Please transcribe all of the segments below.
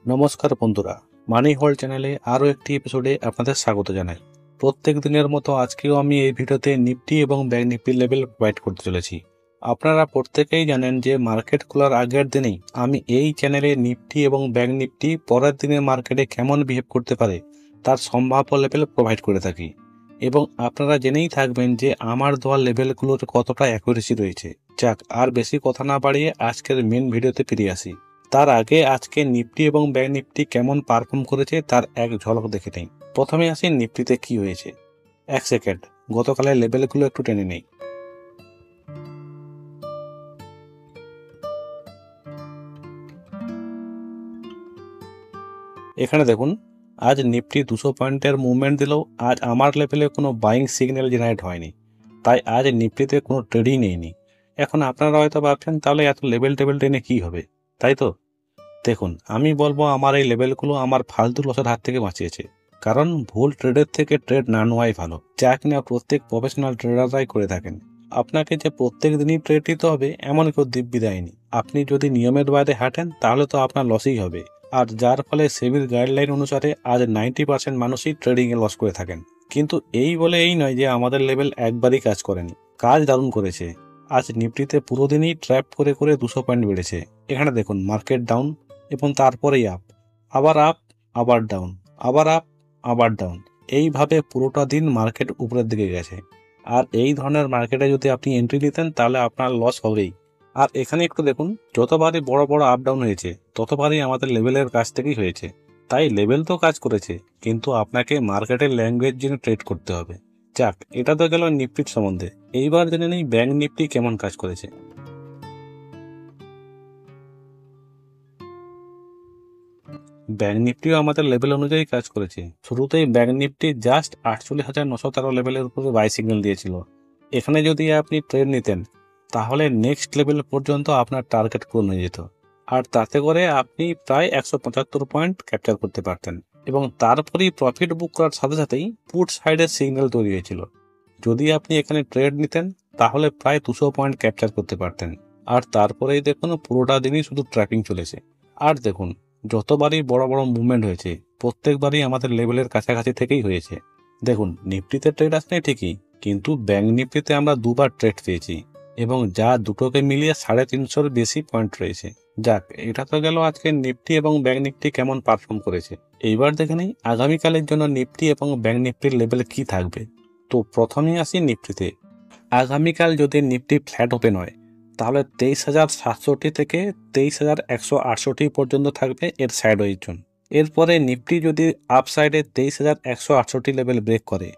নমস্কার বন্ধুরা, মানি হোল্ড চ্যানেলে আরও একটি এপিসোডে আপনাদের স্বাগত জানাই। প্রত্যেক দিনের মতো আজকেও আমি এই ভিডিওতে নিফটি এবং ব্যাংক নিফটির লেভেল প্রোভাইড করতে চলেছি। আপনারা প্রত্যেকেই জানেন যে মার্কেট খোলার আগের দিনেই আমি এই চ্যানেলে নিফটি এবং ব্যাংক নিফটি পরের দিনের মার্কেটে কেমন বিহেভ করতে পারে তার সম্ভাব্য লেভেল প্রোভাইড করে থাকি, এবং আপনারা জেনেই থাকবেন যে আমার দেওয়া লেভেলগুলোর কতটা অ্যাকুরেসি রয়েছে। যাক, আর বেশি কথা না বাড়িয়ে আজকের মেন ভিডিওতে ফিরে আসি। তার আগে আজকে নিফটি এবং ব্যাংক নিফটি কেমন পারফর্ম করেছে তার এক ঝলক দেখে নেই। প্রথমে আসি নিফটিতে কি হয়েছে। এক সেকেন্ড, গতকালের লেভেলগুলো একটু টেনে নেই। এখানে দেখুন, আজ নিফটি 200 পয়েন্টের মুভমেন্ট দিলেও আজ আমার লেভেলে কোনো বাইং সিগন্যাল জেনারেট হয়নি, তাই আজ নিফটিতে কোনো ট্রেডই নেইনি। এখন আপনারা হয়তো ভাবছেন তাহলে এত লেভেল টেবিল টেনে কি হবে, তাই তো? দেখুন, আমি বলবো আমার এই লেভেলগুলো আমার ফালতু লসের হাত থেকে বাঁচিয়েছে। কারণ ভুল ট্রেডের থেকে ট্রেড না নেওয়াই ভালো, যা কিনা প্রত্যেক প্রফেশনাল ট্রেডাররাই করে থাকেন। আপনাকে যে প্রত্যেক দিনই ট্রেড নিতে হবে এমন কেউ দিব্যি দেয়নি। আপনি যদি নিয়মের বাইরে হাঁটেন তাহলে তো আপনার লসই হবে। আর যার ফলে সেবির গাইডলাইন অনুসারে আজ 90% মানুষই ট্রেডিংয়ে লস করে থাকেন। কিন্তু এই বলে এই নয় যে আমাদের লেভেল একবারই কাজ করেনি, কাজ দারুণ করেছে। আজ নিফটিতে পুরো দিনই ট্র্যাপ করে করে 200 পয়েন্ট বেড়েছে। এখানে দেখুন, মার্কেট ডাউন এবং তারপরেই আপ, আবার আপ, আবার ডাউন, আবার আপ, আবার ডাউন। এইভাবে পুরোটা দিন মার্কেট উপরের দিকে গেছে। আর এই ধরনের মার্কেটে যদি আপনি এন্ট্রি নিতেন তাহলে আপনার লস হবেই। আর এখানে একটু দেখুন, যতবারই বড় বড় আপ ডাউন হয়েছে ততবারই আমাদের লেভেলের কাছ থেকেই হয়েছে। তাই লেভেল তো কাজ করেছে, কিন্তু আপনাকে মার্কেটের ল্যাঙ্গুয়েজ জেনে ট্রেড করতে হবে। যাক, এটা তো গেল নিফটির সম্বন্ধে। এইবার জেনে নেই ব্যাংক নিফটি কেমন কাজ করেছে। ব্যাংক নিফটিও আমাদের লেভেল অনুযায়ী কাজ করেছে। শুরুতেই ব্যাংক নিফটি জাস্ট 48,913 লেভেলের উপরে বাই সিগন্যাল দিয়েছিল। এখানে যদি আপনি ট্রেড নিতেন তাহলে নেক্সট লেভেল পর্যন্ত আপনার টার্গেট পূরণ হয়ে যেত। আর তাতে করে আপনি প্রায় 175 পয়েন্ট ক্যাপচার করতে পারতেন, এবং তারপরেই প্রফিট বুক করার সাথে সাথেই পুট সাইডের সিগন্যাল তৈরি হয়েছিল। যদি আপনি এখানে ট্রেড নিতেন তাহলে প্রায় 200 পয়েন্ট ক্যাপচার করতে পারতেন। আর তারপরেই দেখুন, পুরোটা দিনই শুধু ট্র্যাপিং চলেছে। আর দেখুন, যতবারই বড় বড় মুভমেন্ট হয়েছে প্রত্যেকবারই আমাদের লেভেলের কাছাকাছি থেকেই হয়েছে। দেখুন, নিফটিতে ট্রেড আসলে ঠিকই, কিন্তু ব্যাংক নিফটিতে আমরা দুবার ট্রেড পেয়েছি, এবং যা দুটোকে মিলিয়ে 350-এর বেশি পয়েন্ট রয়েছে। যাক, এটা তো গেল আজকে নিফটি এবং ব্যাংক নিফটি কেমন পারফর্ম করেছে। এইবার দেখে নেই আগামীকালের জন্য নিফটি এবং ব্যাংক নিফটির লেভেল কি থাকবে। তো প্রথমেই আসি নিফটিতে। আগামীকাল যদি নিফটি ফ্ল্যাট ওপেন হয় তাহলে 23,760 থেকে 23,168 পর্যন্ত থাকবে এর সাইডওয়েজ জোন। এরপরে নিফটি যদি আপসাইডে 23,168 লেভেল ব্রেক করে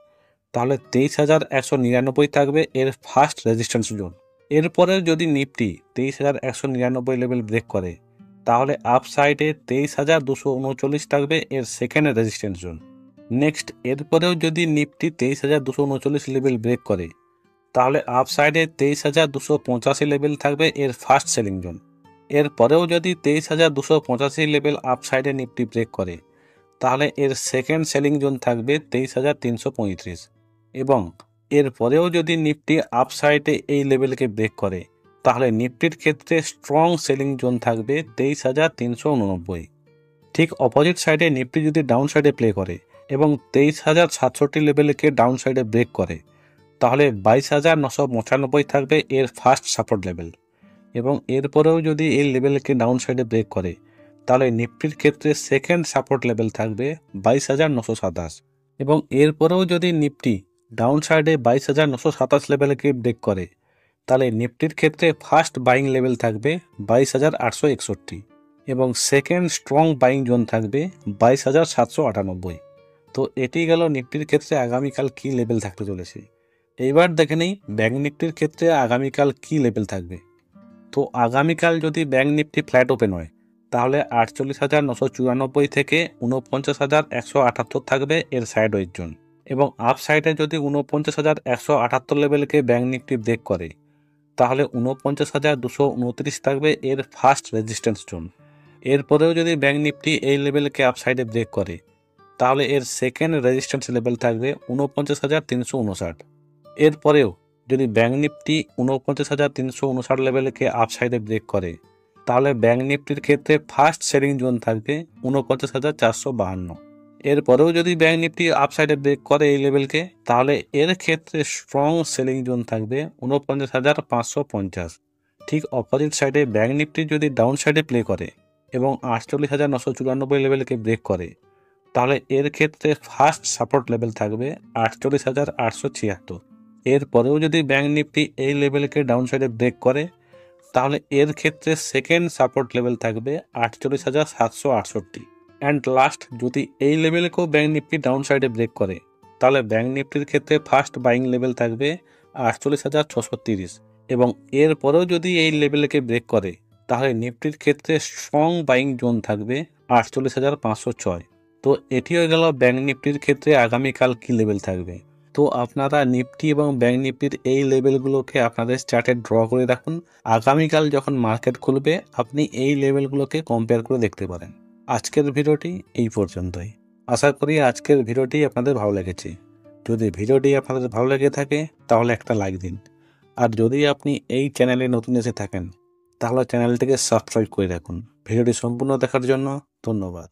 তাহলে 23,199 থাকবে এর ফার্স্ট রেজিস্ট্যান্স জোন। এরপরে যদি নিফটি 23,199 লেভেল ব্রেক করে তাহলে আপসাইডে 23,239 থাকবে এর সেকেন্ড রেজিস্ট্যান্স জোন। নেক্সট, এরপরেও যদি নিফটি 23,239 লেভেল ব্রেক করে তাহলে আপসাইডে 23,285 লেভেল থাকবে এর ফার্স্ট সেলিং জোন। এরপরেও যদি 23,285 লেভেল আপসাইডে নিফটি ব্রেক করে তাহলে এর সেকেন্ড সেলিং জোন থাকবে 23,335, এবং এরপরেও যদি নিফটি আপসাইডে এই লেভেলকে ব্রেক করে তাহলে নিফটির ক্ষেত্রে স্ট্রং সেলিং জোন থাকবে 23,389। ঠিক অপোজিট সাইডে নিফটি যদি ডাউন সাইডে প্লে করে এবং 23,067 লেভেলকে ডাউন সাইডে ব্রেক করে তাহলে 22,995 থাকবে এর ফার্স্ট সাপোর্ট লেভেল, এবং এরপরেও যদি এই লেভেলকে ডাউন সাইডে ব্রেক করে তাহলে নিফটির ক্ষেত্রে সেকেন্ড সাপোর্ট লেভেল থাকবে 22,927, এবং এরপরেও যদি নিফটি ডাউন সাইডে 22,927 লেভেলকে ব্রেক করে তাহলে নিফটির ক্ষেত্রে ফার্স্ট বাইং লেভেল থাকবে 22,861, এবং সেকেন্ড স্ট্রং বাইং জোন থাকবে 22,798। তো এটি গেল নিফটির ক্ষেত্রে আগামীকাল কি লেভেল থাকতে চলেছে। এইবার দেখে নেই ব্যাংক নিফটির ক্ষেত্রে আগামীকাল কি লেভেল থাকবে। তো আগামীকাল যদি ব্যাংক নিফটি ফ্ল্যাট ওপেন হয় তাহলে 48,994 থেকে 49,178 থাকবে এর সাইডওয়েজ জোন, এবং আপ সাইডে যদি 49,178 লেভেলকে ব্যাংক নিফটি ব্রেক করে তাহলে 49,229 থাকবে এর ফার্স্ট রেজিস্ট্যান্স জোন। এরপরেও যদি ব্যাংক নিফটি এই লেভেলকে আপ সাইডে ব্রেক করে তাহলে এর সেকেন্ড রেজিস্ট্যান্স লেভেল থাকবে 49,359। এরপরেও যদি ব্যাংক নিফটি 49,359 লেভেলকে আপসাইডে ব্রেক করে তাহলে ব্যাংক নিফটির ক্ষেত্রে ফার্স্ট সেলিং জোন থাকবে 49,452। এরপরেও যদি ব্যাংক নিফটি আপসাইডে ব্রেক করে এই লেভেলকে, তাহলে এর ক্ষেত্রে স্ট্রং সেলিং জোন থাকবে 49,550। ঠিক অপোজিট সাইডে ব্যাংক নিফটি যদি ডাউন সাইডে প্লে করে এবং 48,994 লেভেলকে ব্রেক করে, তাহলে এর ক্ষেত্রে ফার্স্ট সাপোর্ট লেভেল থাকবে 48,876। এরপরেও যদি ব্যাংক নিফটি এই লেভেলকে ডাউন সাইডে ব্রেক করে, তাহলে এর ক্ষেত্রে সেকেন্ড সাপোর্ট লেভেল থাকবে 48,768। অ্যান্ড লাস্ট, যদি এই লেভেলকেও ব্যাংক নিফটি ডাউন সাইডে ব্রেক করে, তাহলে ব্যাংক নিফটির ক্ষেত্রে ফার্স্ট বাইং লেভেল থাকবে 48,630। এবং এরপরেও যদি এই লেভেলকে ব্রেক করে, তাহলে নিফটির ক্ষেত্রে স্ট্রং বাইং জোন থাকবে 48,506। তো এটিও গেল ব্যাংক নিফটির ক্ষেত্রে আগামীকাল কী লেভেল থাকবে। তো আপনারা নিফটি এবং ব্যাংক নিফটির এই লেভেলগুলোকে আপনাদের চার্টে ড্র করে রাখুন। আগামীকাল যখন মার্কেট খুলবে, আপনি এই লেভেলগুলোকে কম্পেয়ার করে দেখতে পারেন। আজকের ভিডিওটি এই পর্যন্তই। আশা করি আজকের ভিডিওটি আপনাদের ভালো লেগেছে। যদি ভিডিওটি আপনাদের ভালো লেগে থাকে, তাহলে একটা লাইক দিন। আর যদি আপনি এই চ্যানেলে নতুন এসে থাকেন, তাহলে চ্যানেলটিকে সাবস্ক্রাইব করে রাখুন। ভিডিওটি সম্পূর্ণ দেখার জন্য ধন্যবাদ।